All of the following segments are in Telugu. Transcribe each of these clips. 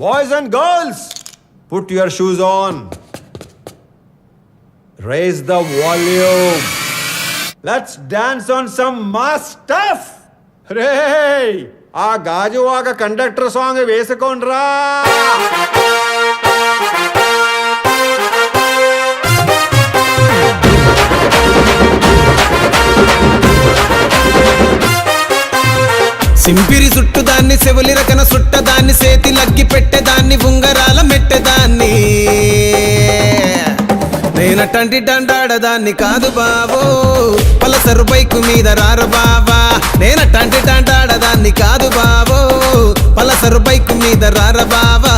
Boys and girls, put your shoes on. Raise the volume. Let's dance on some mass stuff. Hey, ఆ గాజువాక కండక్టర్ సాంగ్ వేసుకోండ్రా. సింపిరి చుట్టుదాన్ని చెవులి రకన సుట్టదాన్ని సేతి లగ్గి పెట్టేదాన్ని ఉంగరాల మెట్టేదాన్ని నేనటంటి డండాడదాన్ని కాదు బావో పలసరు బైకు మీద రారు బావా నేనటంటి డండాడదాన్ని కాదు బావో పలసరు బైకు మీద రార బావా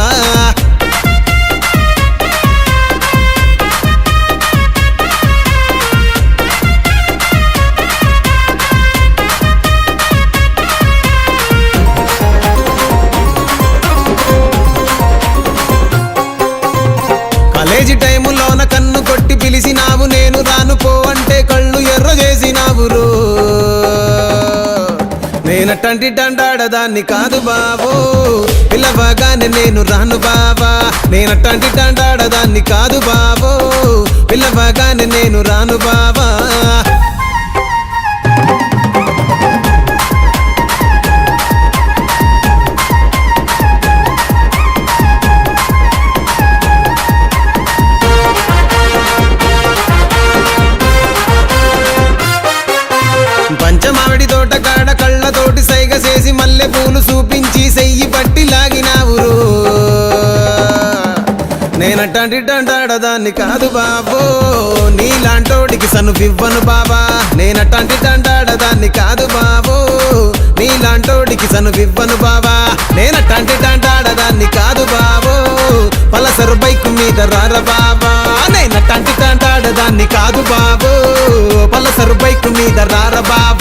కాలేజీ టైములోన కన్ను కొట్టి పిలిచినావు నేను రాను పో అంటే కళ్ళు ఎర్ర చేసినావు రో నేనటంటి డండాడదాన్ని కాదు బావో పిలవగానే నేను రాను బావా నేనటంటి డండాడదాన్ని కాదు బావో పిలవగానే నేను రాను బావా పంచమావిడి తోట కాడ కళ్ళతోటి సైగ చేసి మల్లె పూలు చూపించి సెయ్యి పట్టి లాగినావు నేనటంటి డండాడదాన్ని కాదు బాబో నీలాంటోడికి సనుపివ్వను బాబా నేనటంటి డండాడదాన్ని కాదు బాబో నీలాంటోడికి సనుపివ్వను బాబా నేనటంటి డండాడదాన్ని కాదు బాబో పలసరు బైకు మీద రార బాబా నేనటంటి డండాడదాన్ని కాదు బాబో పలసరు బైకు మీద రార బాబా